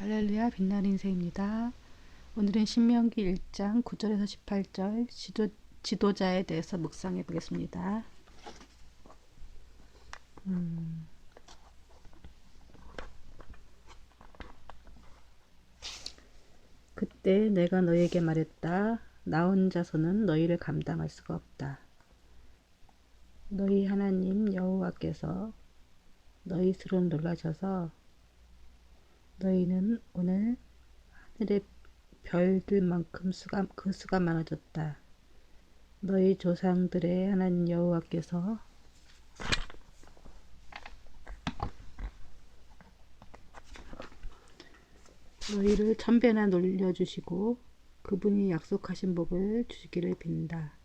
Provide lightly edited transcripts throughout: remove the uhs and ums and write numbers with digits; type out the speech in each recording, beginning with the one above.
할렐루야, 빛나는 인생입니다. 오늘은 신명기 1장 9절에서 18절 지도자에 대해서 묵상해 보겠습니다. 그때 내가 너에게 말했다. 나 혼자서는 너희를 감당할 수가 없다. 너희 하나님 여호와께서 너희 수로 놀라셔서 너희는 오늘 하늘의 별들만큼 그 수가 많아졌다. 너희 조상들의 하나님 여호와께서 너희를 천배나 놀려주시고 그분이 약속하신 복을 주시기를 빈다.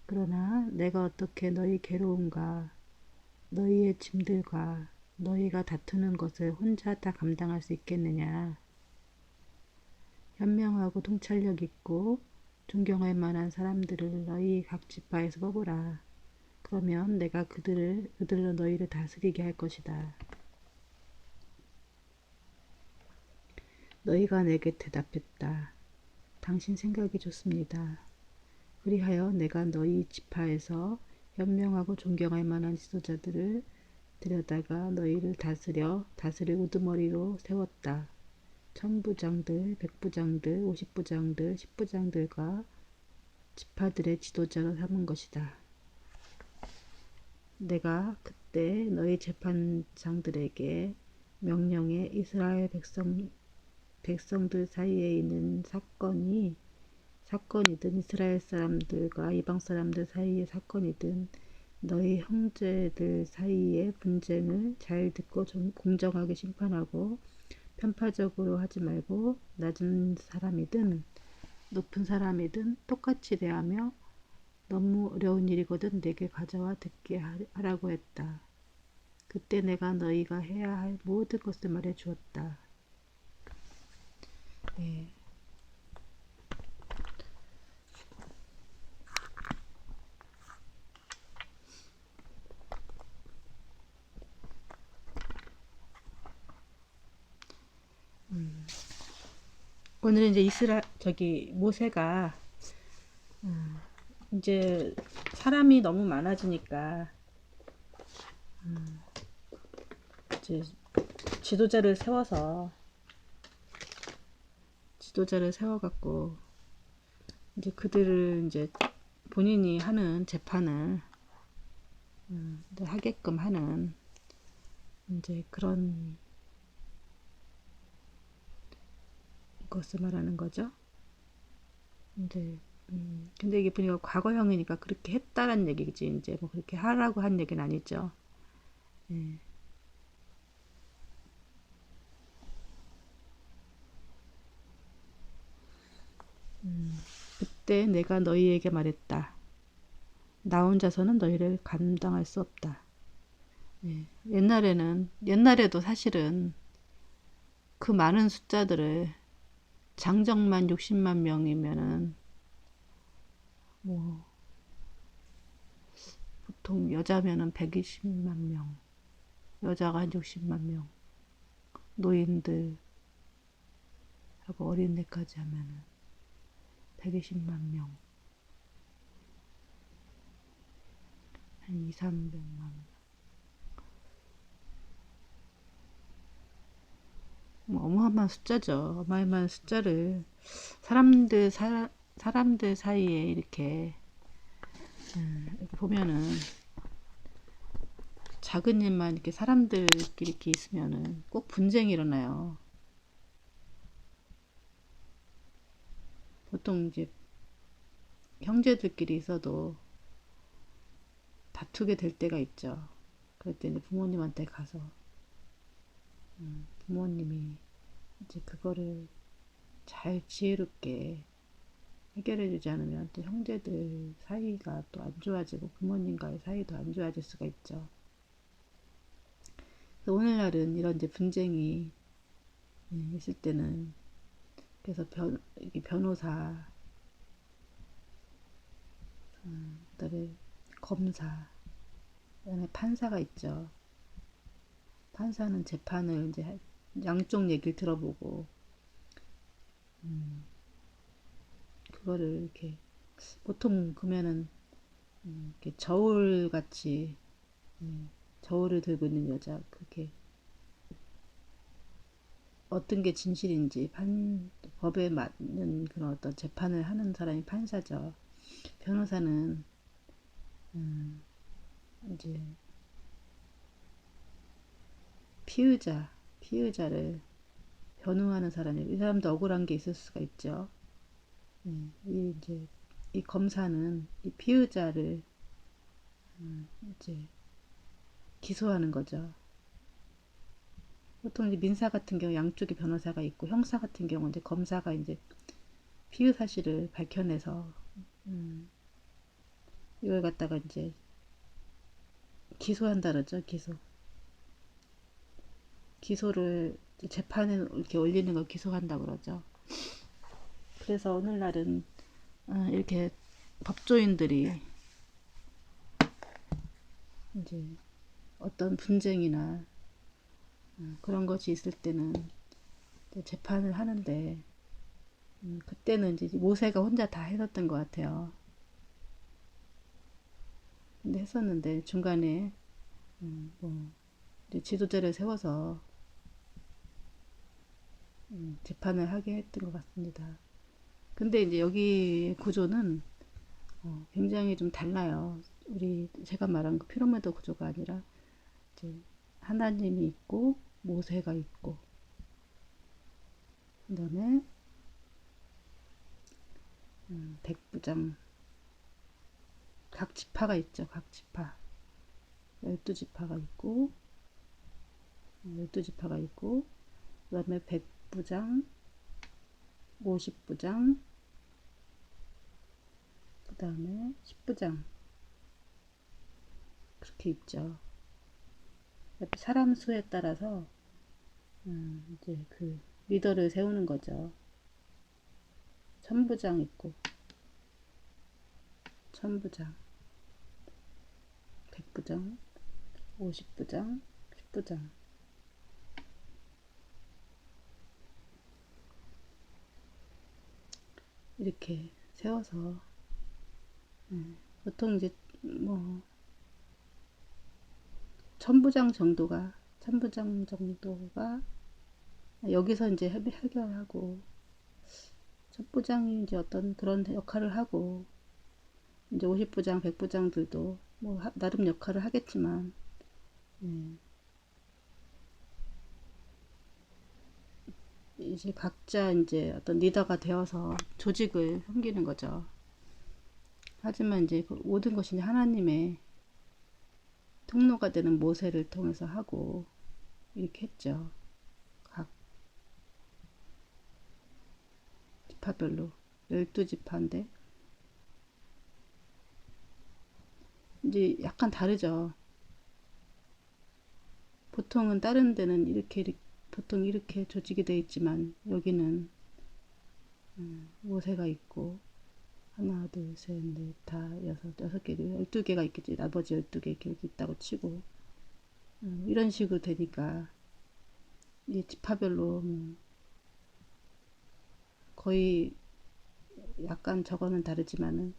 그러나 내가 어떻게 너희 괴로움과 너희의 짐들과 너희가 다투는 것을 혼자 다 감당할 수 있겠느냐. 현명하고 통찰력 있고 존경할 만한 사람들을 너희 각 지파에서 뽑으라. 그러면 내가 그들로 너희를 다스리게 할 것이다. 너희가 내게 대답했다. 당신 생각이 좋습니다. 그리하여 내가 너희 지파에서 현명하고 존경할 만한 지도자들을 데려다가 너희를 다스릴 우두머리로 세웠다. 천부장들, 백부장들, 오십부장들, 십부장들과 지파들의 지도자로 삼은 것이다. 내가 그때 너희 재판장들에게 명령해 이스라엘 백성들 사이에 있는 사건이든 이스라엘 사람들과 이방 사람들 사이의 사건이든 너희 형제들 사이의 분쟁을 잘 듣고 좀 공정하게 심판하고 편파적으로 하지 말고 낮은 사람이든 높은 사람이든 똑같이 대하며 너무 어려운 일이거든 내게 가져와 듣게 하라고 했다. 그때 내가 너희가 해야 할 모든 것을 말해 주었다. 네. 오늘은 이제 모세가 이제 사람이 너무 많아지니까 이제 지도자를 세워갖고 이제 그들을 이제 본인이 하는 재판을 하게끔 하는 이제 그런 것을 말하는 거죠. 이제 근데 이게 보니까 과거형이니까 그렇게 했다란 얘기지. 이제 뭐 그렇게 하라고 한 얘기는 아니죠. 예. 그때 내가 너희에게 말했다. 나 혼자서는 너희를 감당할 수 없다. 예. 옛날에도 사실은 그 많은 숫자들을 장정만 60만 명이면은 뭐 보통 여자면은 120만 명, 여자가 한 60만 명, 노인들 하고 어린애까지 하면은 120만 명, 한 2, 300만 명. 뭐 어마어마한 숫자죠. 어마어마한 숫자를 사람들 사이에 이렇게 보면은 작은 일만 이렇게 사람들끼리 이렇게 있으면은 꼭 분쟁이 일어나요. 보통 이제 형제들끼리 있어도 다투게 될 때가 있죠. 그럴 때 이제 부모님한테 가서 부모님이 이제 그거를 잘 지혜롭게 해결해 주지 않으면 또 형제들 사이가 또 안 좋아지고 부모님과의 사이도 안 좋아질 수가 있죠. 그래서 오늘날은 이런 이제 분쟁이 있을 때는 그래서 변호사, 그다음에 검사, 그다음에 판사가 있죠. 판사는 재판을 이제 양쪽 얘기를 들어보고 그거를 이렇게 보통 그러면은 이렇게 저울 같이 저울을 들고 있는 여자 그렇게 어떤 게 진실인지 법에 맞는 그런 어떤 재판을 하는 사람이 판사죠. 변호사는 이제 피의자를 변호하는 사람이 이 사람도 억울한 게 있을 수가 있죠. 이 이제 이 검사는 이 피의자를 이제 기소하는 거죠. 보통 이제 민사 같은 경우 양쪽에 변호사가 있고 형사 같은 경우 이제 검사가 이제 피의 사실을 밝혀내서 이걸 갖다가 이제 기소한다 그러죠. 기소를 재판에 이렇게 올리는 걸 기소한다 그러죠. 그래서 오늘날은 이렇게 법조인들이 이제 어떤 분쟁이나 그런 것이 있을 때는 재판을 하는데 그때는 이제 모세가 혼자 다 했었던 것 같아요. 근데 했었는데 중간에 뭐 이제 지도자를 세워서 재판을 하게 했던 것 같습니다. 근데 이제 여기 구조는 굉장히 좀 달라요. 우리 제가 말한 그 피라미드 구조가 아니라 이제 하나님이 있고 모세가 있고 그다음에 백부장 각 지파가 있죠. 각 지파 12지파가 있고 12지파가 있고 그다음에 백부장 50부장 그다음에 10부장 그렇게 있죠. 사람 수에 따라서 이제 그 리더를 세우는 거죠. 천부장 있고 천부장 백부장 50부장 10부장 이렇게 세워서 보통 이제 뭐 천부장 정도가 여기서 이제 해결하고 천부장이 이제 어떤 그런 역할을 하고 이제 50부장 100부장들도 뭐 나름 역할을 하겠지만 이제 각자 이제 어떤 리더가 되어서 조직을 섬기는 거죠. 하지만 이제 그 모든 것이 하나님의 통로가 되는 모세를 통해서 하고 이렇게 했죠. 각 지파별로 12지파인데 이제 약간 다르죠. 보통은 다른 데는 보통 이렇게 조직이 되어 있지만 여기는 모세가 있고 하나 둘셋넷 다 여섯 개 12개가 있겠지. 나머지 12개 이렇게 있다고 치고 이런 식으로 되니까 이 지파별로 거의 약간 저거는 다르지만은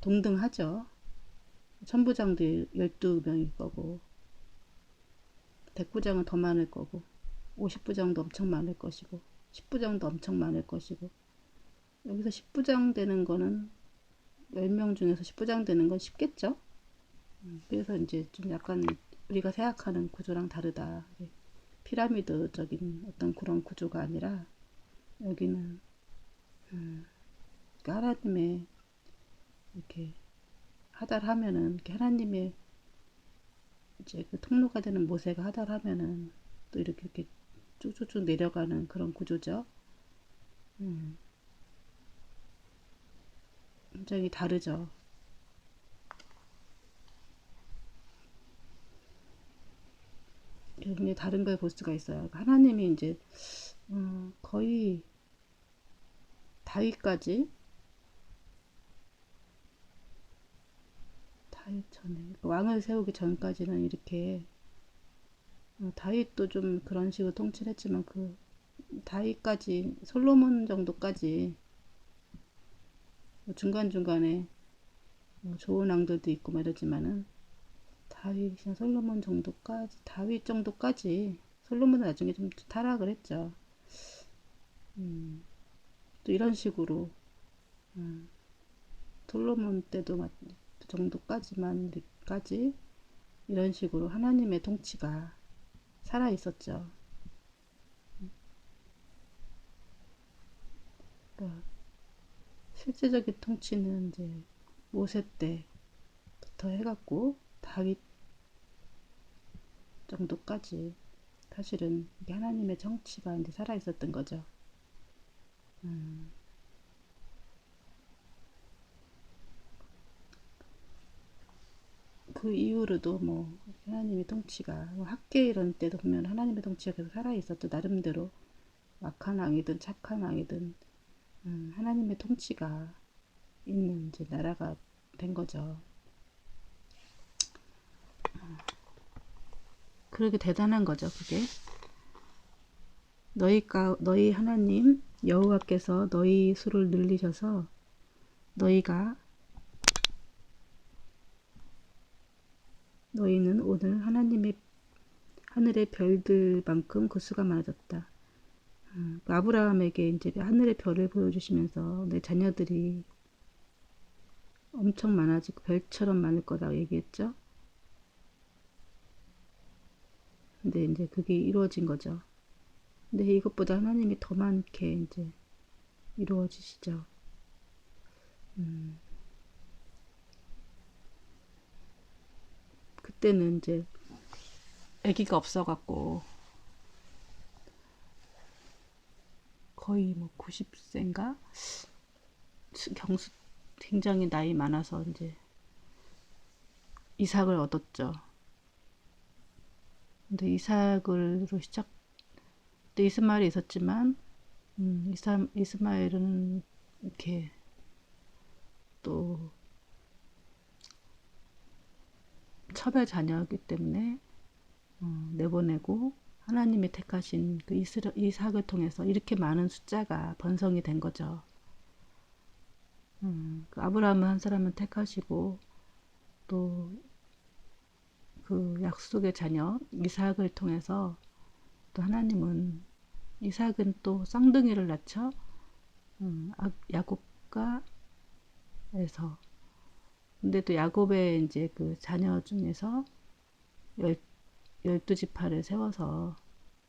동등하죠. 천부장도 12명일 거고 백부장은 더 많을 거고 50부장도 엄청 많을 것이고 10부장도 엄청 많을 것이고 여기서 10부장 되는 거는 10명 중에서 10부장 되는 건 쉽겠죠. 그래서 이제 좀 약간 우리가 생각하는 구조랑 다르다. 피라미드적인 어떤 그런 구조가 아니라 여기는 하나님의 이렇게 하달하면은 이렇게 하나님의 이제 그 통로가 되는 모세가 하달하면은 또 이렇게 쭉쭉쭉 내려가는 그런 구조죠. 굉장히 다르죠. 굉장히 다른 걸 볼 수가 있어요. 하나님이 이제 거의 다윗까지 다윗 전에 왕을 세우기 전까지는 이렇게 다윗도 좀 그런 식으로 통치를 했지만 그 다윗까지 솔로몬 정도까지 뭐 중간중간에 뭐 좋은 왕들도 있고 말이지만은 다윗이나 솔로몬 정도까지 다윗 정도까지 솔로몬은 나중에 좀 타락을 했죠. 또 이런 식으로 솔로몬 때도 정도까지만까지 이런 식으로 하나님의 통치가 살아 있었죠. 그러니까 실제적인 통치는 이제 모세 때부터 해갖고 다윗 정도까지 사실은 이게 하나님의 정치가 이제 살아 있었던 거죠. 그 이후로도 뭐 하나님의 통치가 뭐 학계 이런 때도 보면 하나님의 통치가 계속 살아 있었죠. 나름대로 악한 왕이든 착한 왕이든 하나님의 통치가 있는 이제 나라가 된 거죠. 그러게 대단한 거죠, 그게. 너희 하나님 여호와께서 너희 수를 늘리셔서 너희가 너희는 오늘 하나님의 하늘의 별들만큼 그 수가 많아졌다. 아브라함에게 이제 하늘의 별을 보여주시면서 내 자녀들이 엄청 많아지고 별처럼 많을 거다 얘기했죠. 근데 이제 그게 이루어진 거죠. 근데 이것보다 하나님이 더 많게 이제 이루어지시죠. 그때는 이제 아기가 없어갖고 거의 뭐 90세인가 경수 굉장히 나이 많아서 이제 이삭을 얻었죠. 근데 이삭으로 시작 때 이스마엘이 있었지만 이스마엘은 이렇게 또 첩의 자녀이기 때문에 내보내고 하나님이 택하신 그 이삭을 통해서 이렇게 많은 숫자가 번성이 된 거죠. 그 아브라함은 한 사람은 택하시고 또 그 약속의 자녀 이삭을 통해서 또 하나님은 이삭은 또 쌍둥이를 낳죠. 야곱과 에서 근데 또 야곱의 이제 그 자녀 중에서 12지파를 세워서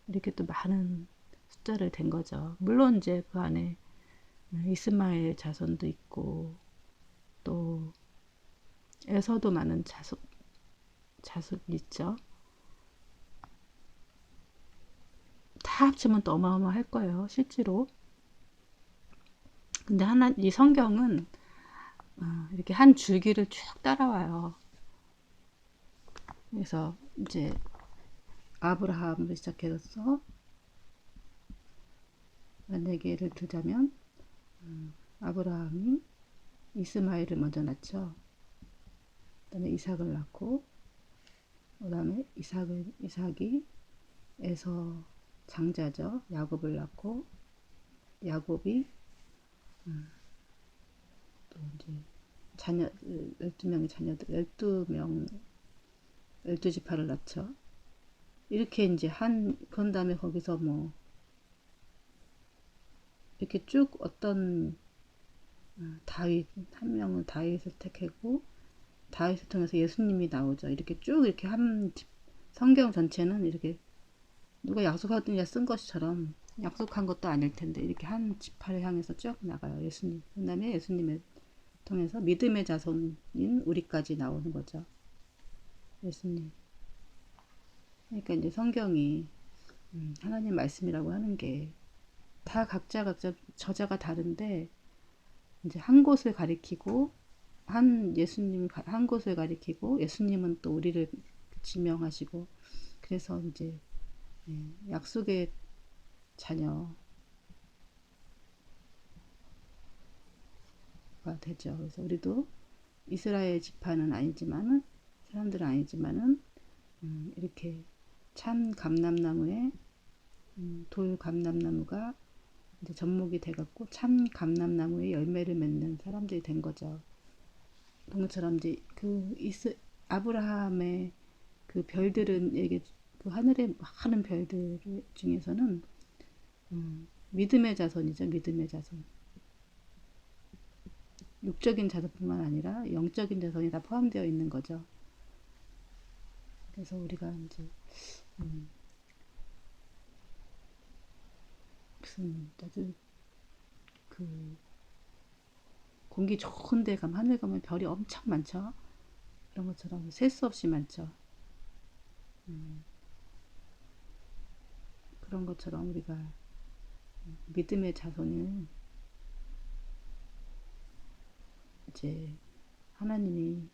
이렇게 또 많은 숫자를 댄 거죠. 물론 이제 그 안에 이스마엘 자손도 있고 또 에서도 많은 자손이 있죠. 다 합치면 또 어마어마할 거예요, 실제로. 근데 이 성경은 이렇게 한 줄기를 쭉 따라와요. 그래서 이제 아브라함을 시작해서 만약에 예를 들자면 아브라함이 이스마엘을 먼저 낳죠. 그다음에 이삭을 낳고 그다음에 이삭이 에서 장자죠. 야곱을 낳고 야곱이 또 이제 자녀 12명의 자녀들 12명 12지파를 낳죠. 이렇게 이제 그런 다음에 거기서 뭐 이렇게 쭉 어떤 다윗 한 명은 다윗을 택하고 다윗을 통해서 예수님이 나오죠. 이렇게 쭉 이렇게 성경 전체는 이렇게 누가 약속하더니 쓴 것처럼 약속한 것도 아닐 텐데 이렇게 한 지파를 향해서 쭉 나가요. 예수님. 그다음에 예수님을 통해서 믿음의 자손인 우리까지 나오는 거죠. 예수님. 그러니까 이제 성경이 하나님 말씀이라고 하는 게 다 각자 저자가 다른데 이제 한 곳을 가리키고 예수님 한 곳을 가리키고 예수님은 또 우리를 지명하시고 그래서 이제 약속의 자녀가 되죠. 그래서 우리도 이스라엘 지파는 아니지만은 사람들은 아니지만은 이렇게 참 감람나무에 돌 감람나무가 이제 접목이 돼갖고 참 감람나무에 열매를 맺는 사람들이 된 거죠. 그런 것처럼 이제 아브라함의 그 별들은 이게 그 하늘에 많은 별들 중에서는 믿음의 자손이죠. 믿음의 자손. 육적인 자손뿐만 아니라 영적인 자손이 다 포함되어 있는 거죠. 그래서 우리가 이제 무슨 아주 그 공기 좋은 데 가면 하늘 가면 별이 엄청 많죠. 그런 것처럼 셀 수 없이 많죠. 그런 것처럼 우리가 믿음의 자손을 이제 하나님이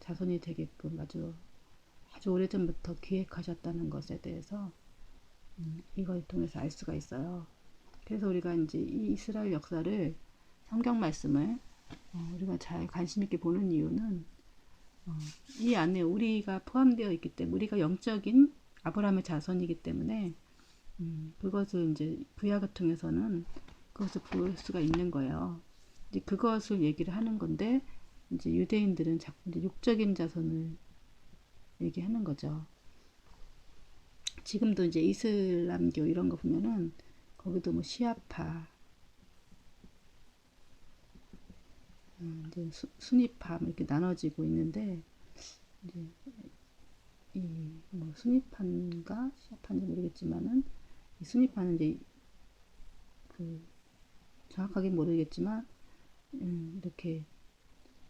자손이 되게끔 아주 오래전부터 기획하셨다는 것에 대해서 이걸 통해서 알 수가 있어요. 그래서 우리가 이제 이 이스라엘 역사를 성경 말씀을 우리가 잘 관심 있게 보는 이유는 이 안에 우리가 포함되어 있기 때문에 우리가 영적인 아브라함의 자손이기 때문에 그것을 이제 구약을 통해서는 그것을 볼 수가 있는 거예요. 이제 그것을 얘기를 하는 건데 이제 유대인들은 자꾸 이제 육적인 자손을 얘기하는 거죠. 지금도 이제 이슬람교 이런 거 보면은 거기도 뭐 시아파, 이제 수니파 이렇게 나눠지고 있는데 이제 이 뭐 수니파인가 시아파인지 모르겠지만은 이 수니파는 이제 그 정확하게 모르겠지만 이렇게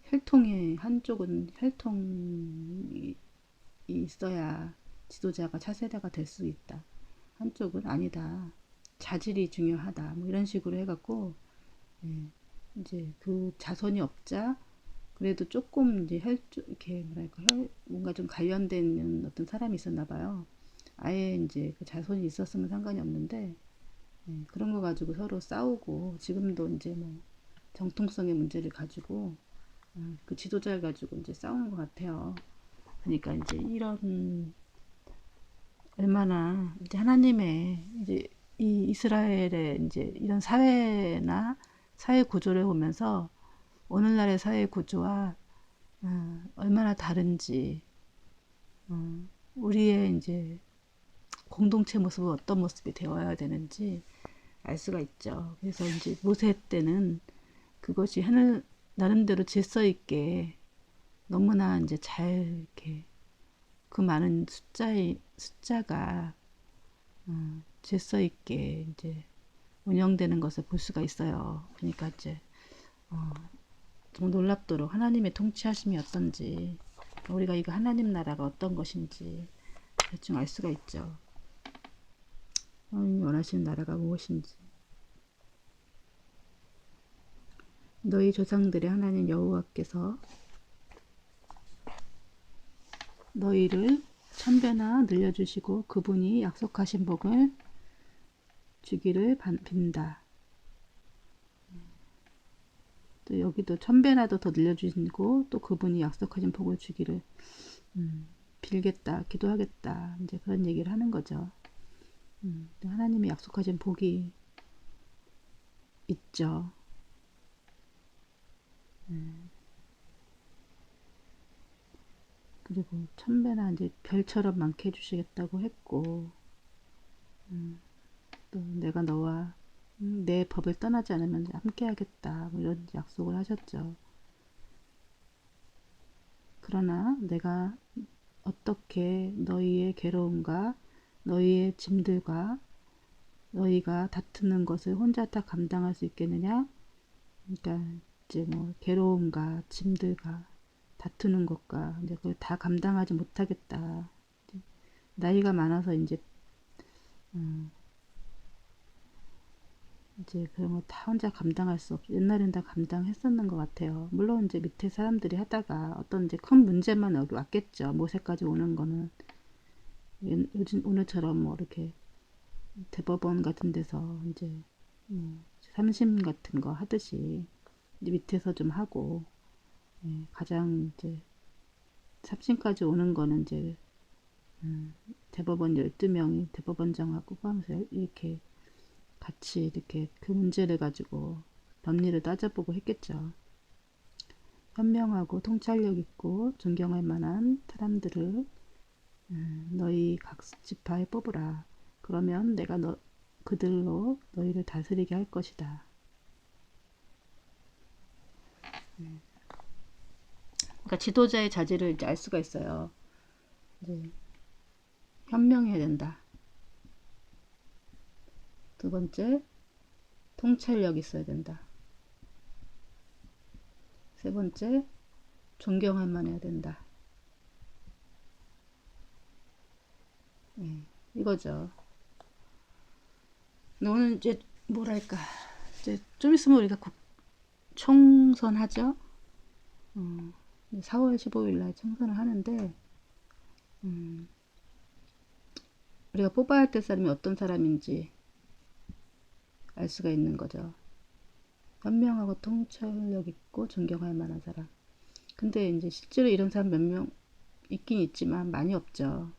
혈통의 한쪽은 혈통이 있어야 지도자가 차세대가 될 수 있다. 한쪽은 아니다. 자질이 중요하다. 뭐 이런 식으로 해갖고 예, 이제 그 자손이 없자 그래도 조금 이제 이렇게 뭐랄까 뭔가 좀 관련된 어떤 사람이 있었나 봐요. 아예 이제 그 자손이 있었으면 상관이 없는데 그런 거 가지고 서로 싸우고 지금도 이제 뭐 정통성의 문제를 가지고 그 지도자를 가지고 이제 싸우는 것 같아요. 그러니까 이제 이런 얼마나 이제 하나님의 이제 이 이스라엘의 이제 이런 사회나 사회 구조를 보면서 오늘날의 사회 구조와 얼마나 다른지 우리의 이제 공동체 모습은 어떤 모습이 되어야 되는지 알 수가 있죠. 그래서 이제 모세 때는 그것이 하늘 나름대로 질서 있게 너무나 이제 잘 이렇게 그 많은 숫자가 질서 있게 이제 운영되는 것을 볼 수가 있어요. 그러니까 이제 좀 놀랍도록 하나님의 통치하심이 어떤지 우리가 이거 하나님 나라가 어떤 것인지 대충 알 수가 있죠. 하나님이 원하시는 나라가 무엇인지. 너희 조상들의 하나님 여호와께서 너희를 천배나 늘려주시고 그분이 약속하신 복을 주기를 빈다. 또 여기도 천배나도 더 늘려주시고 또 그분이 약속하신 복을 주기를 빌겠다, 기도하겠다. 이제 그런 얘기를 하는 거죠. 하나님이 약속하신 복이 있죠. 그리고 천배나 이제 별처럼 많게 해주시겠다고 했고, 또 내가 너와 내 법을 떠나지 않으면 함께 하겠다. 뭐 이런 약속을 하셨죠. 그러나 내가 어떻게 너희의 괴로움과 너희의 짐들과 너희가 다투는 것을 혼자 다 감당할 수 있겠느냐? 그러니까 이제 뭐 괴로움과 짐들과 다투는 것과 이제 그걸 다 감당하지 못하겠다. 나이가 많아서 이제 그런 거 다 혼자 감당할 수 없. 옛날엔 다 감당했었는 것 같아요. 물론 이제 밑에 사람들이 하다가 어떤 이제 큰 문제만 여기 왔겠죠. 모세까지 오는 거는 요즘 오늘처럼 뭐 이렇게 대법원 같은 데서 이제 뭐 삼심 같은 거 하듯이 이제 밑에서 좀 하고 가장 이제 삽신까지 오는 거는 이제 대법원 12명이 대법원장하고 포함해서 이렇게 같이 이렇게 그 문제를 가지고 법리를 따져보고 했겠죠. 현명하고 통찰력 있고 존경할 만한 사람들을 너희 각 지파에 뽑으라. 그러면 내가 그들로 너희를 다스리게 할 것이다. 그러니까 지도자의 자질을 이제 알 수가 있어요. 이제 현명해야 된다. 두 번째, 통찰력 있어야 된다. 세 번째, 존경할 만해야 된다. 이거죠. 오늘 이제 뭐랄까, 이제 좀 있으면 우리가 총선 하죠. 4월 15일 날 총선을 하는데 우리가 뽑아야 될 사람이 어떤 사람인지 알 수가 있는 거죠. 현명하고 통찰력 있고 존경할 만한 사람. 근데 이제 실제로 이런 사람 몇 명 있긴 있지만 많이 없죠.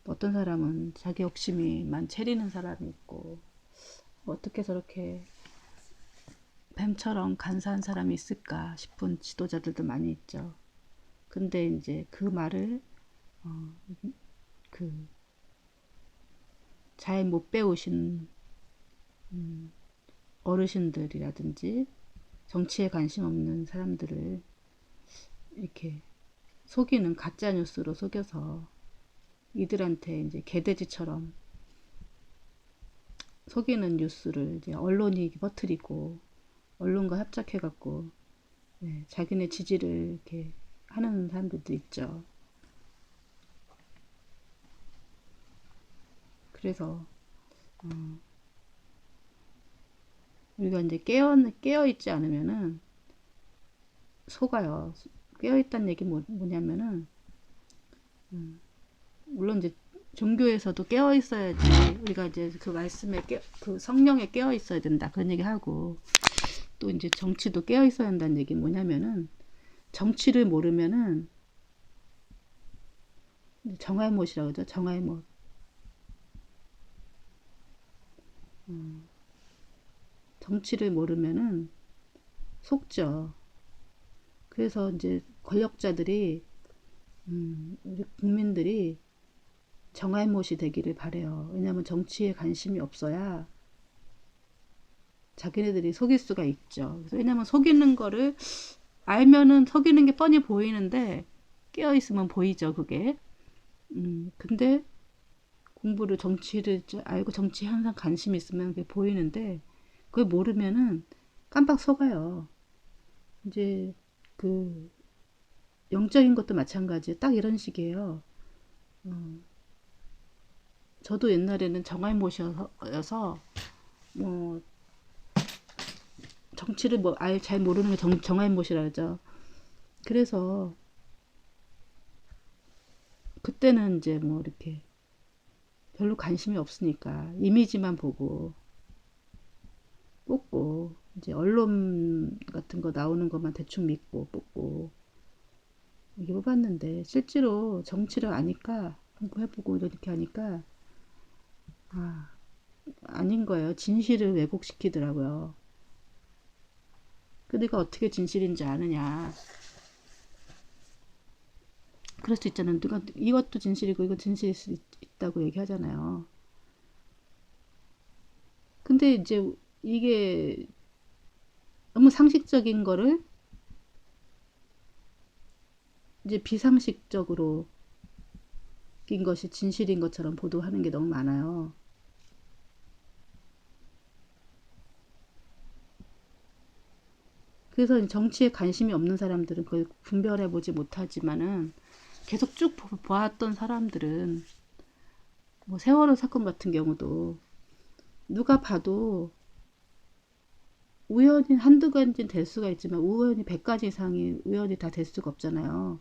어떤 사람은 자기 욕심이만 채리는 사람이 있고 어떻게 저렇게 뱀처럼 간사한 사람이 있을까 싶은 지도자들도 많이 있죠. 근데 이제 그 말을 잘 못 배우신 어르신들이라든지 정치에 관심 없는 사람들을 이렇게 속이는 가짜 뉴스로 속여서 이들한테 이제 개돼지처럼 속이는 뉴스를 이제 언론이 퍼뜨리고 언론과 협작해갖고 자기네 지지를 이렇게 하는 사람들도 있죠. 그래서 우리가 이제 깨어 있지 않으면은 속아요. 깨어 있다는 얘기 뭐냐면은 물론 이제 종교에서도 깨어 있어야지 우리가 이제 그 말씀에 그 성령에 깨어 있어야 된다 그런 얘기 하고 또 이제 정치도 깨어 있어야 한다는 얘기 뭐냐면은 정치를 모르면은 정알못이라고 그러죠. 정알못. 정치를 모르면은 속죠. 그래서 이제 권력자들이 우리 국민들이 정알못이 되기를 바래요. 왜냐하면 정치에 관심이 없어야 자기네들이 속일 수가 있죠. 그래서 왜냐하면 속이는 거를 알면은 속이는 게 뻔히 보이는데 깨어 있으면 보이죠, 그게. 근데 공부를 정치를 알고 정치에 항상 관심이 있으면 그게 보이는데 그걸 모르면은 깜빡 속아요. 이제 그 영적인 것도 마찬가지. 딱 이런 식이에요. 저도 옛날에는 정알못이어서 뭐 정치를 뭐 잘 모르는 게 정알못이라 그러죠. 그래서 그때는 이제 뭐 이렇게 별로 관심이 없으니까 이미지만 보고 뽑고 이제 언론 같은 거 나오는 것만 대충 믿고 뽑고 이게 뽑았는데 실제로 정치를 아니까 공부해보고 이렇게 하니까 아닌 거예요. 진실을 왜곡시키더라고요. 그 네가 어떻게 진실인지 아느냐. 그럴 수 있잖아요. 누가 이것도 진실이고 이거 진실일 수 있다고 얘기하잖아요. 근데 이제 이게 너무 상식적인 거를 이제 비상식적으로 인 것이 진실인 것처럼 보도하는 게 너무 많아요. 그래서 정치에 관심이 없는 사람들은 그걸 분별해 보지 못하지만은 계속 쭉 보았던 사람들은 뭐 세월호 사건 같은 경우도 누가 봐도 우연히 한두 가지는 될 수가 있지만 우연히 100가지 이상이 우연히 다 될 수가 없잖아요.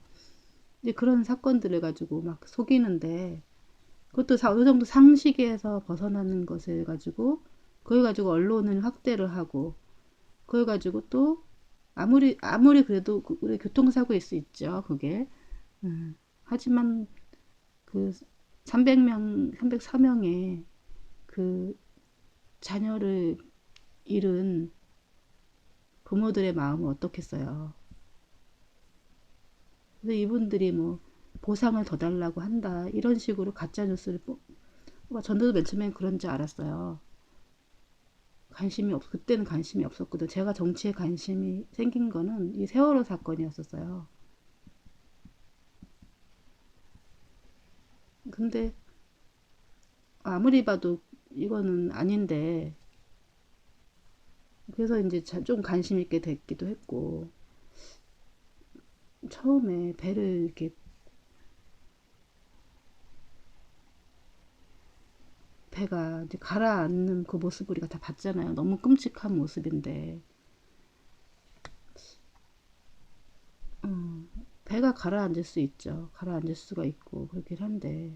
이제 그런 사건들을 가지고 막 속이는데 그것도 어느 정도 상식에서 벗어나는 것을 가지고 그걸 가지고 언론을 확대를 하고 그걸 가지고 또 아무리 그래도 우리 교통사고일 수 있죠. 그게 하지만 그 300명, 304명의 그 자녀를 잃은 부모들의 마음은 어떻겠어요. 그래서 이분들이 뭐 보상을 더 달라고 한다 이런 식으로 가짜 뉴스를 저도 맨 처음엔 그런 줄 알았어요. 그때는 관심이 없었거든. 제가 정치에 관심이 생긴 거는 이 세월호 사건이었었어요. 근데 아무리 봐도 이거는 아닌데, 그래서 이제 좀 관심 있게 됐기도 했고, 처음에 배를 이렇게, 배가 이제 가라앉는 그 모습을 우리가 다 봤잖아요. 너무 끔찍한 모습인데, 배가 가라앉을 수 있죠. 가라앉을 수가 있고, 그렇긴 한데,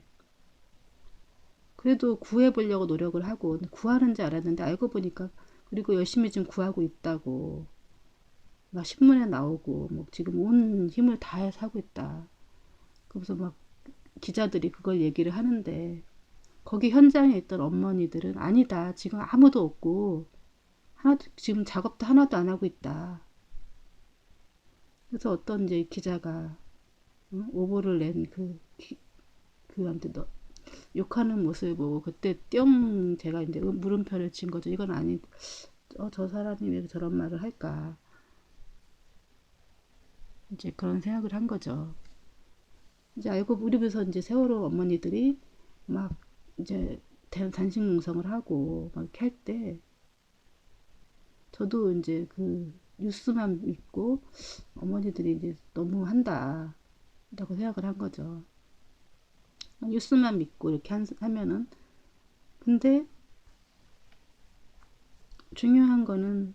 그래도 구해보려고 노력을 하고, 구하는 줄 알았는데, 알고 보니까, 그리고 열심히 지금 구하고 있다고, 막 신문에 나오고, 뭐 지금 온 힘을 다해서 하고 있다. 그래서 막 기자들이 그걸 얘기를 하는데, 거기 현장에 있던 어머니들은 아니다. 지금 아무도 없고, 지금 작업도 하나도 안 하고 있다. 그래서 어떤 이제 기자가 오보를 낸 그한테 욕하는 모습을 보고 그때 뿅 제가 이제 물음표를 친 거죠. 이건 아니, 저 사람이 왜 저런 말을 할까. 이제 그런 생각을 한 거죠. 이제 알고 우리 집에서 이제 세월호 어머니들이 막 이제 단식 농성을 하고 막 이렇게 할 때 저도 이제 그 뉴스만 읽고 어머니들이 이제 너무 한다 라고 생각을 한 거죠. 뉴스만 믿고 이렇게 하면은. 근데 중요한 거는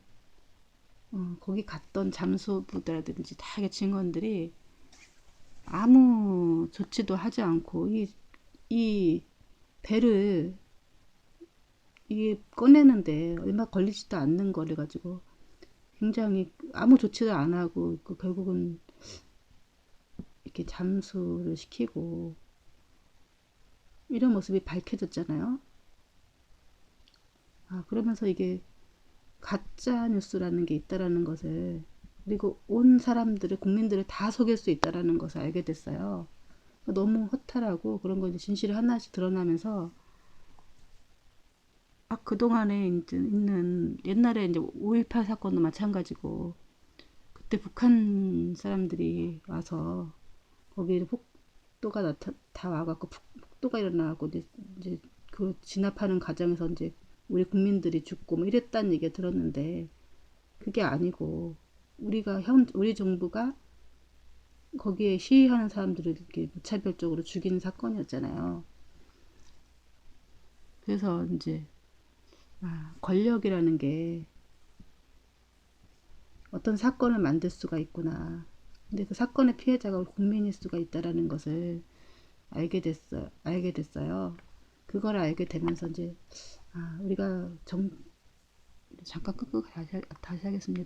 거기 갔던 잠수부대라든지 다 증원들이 아무 조치도 하지 않고 이 배를 이게 꺼내는데 얼마 걸리지도 않는 거를 가지고 굉장히 아무 조치도 안 하고 결국은 이렇게 잠수를 시키고 이런 모습이 밝혀졌잖아요. 그러면서 이게 가짜 뉴스라는 게 있다라는 것을, 그리고 온 사람들을 국민들을 다 속일 수 있다라는 것을 알게 됐어요. 너무 허탈하고 그런 거 이제 진실이 하나씩 드러나면서 그동안에 이제 있는 옛날에 이제 5.18 사건도 마찬가지고 그때 북한 사람들이 와서 거기에 폭도가 다 와갖고 폭도가 일어나고 이제 그 진압하는 과정에서 이제 우리 국민들이 죽고 뭐 이랬다는 얘기가 들었는데 그게 아니고 우리 정부가 거기에 시위하는 사람들을 이렇게 무차별적으로 죽이는 사건이었잖아요. 그래서 이제 권력이라는 게 어떤 사건을 만들 수가 있구나. 근데 그 사건의 피해자가 국민일 수가 있다라는 것을 알게 됐어요. 그걸 알게 되면서 이제 우리가 잠깐 끄고 다시 하겠습니다.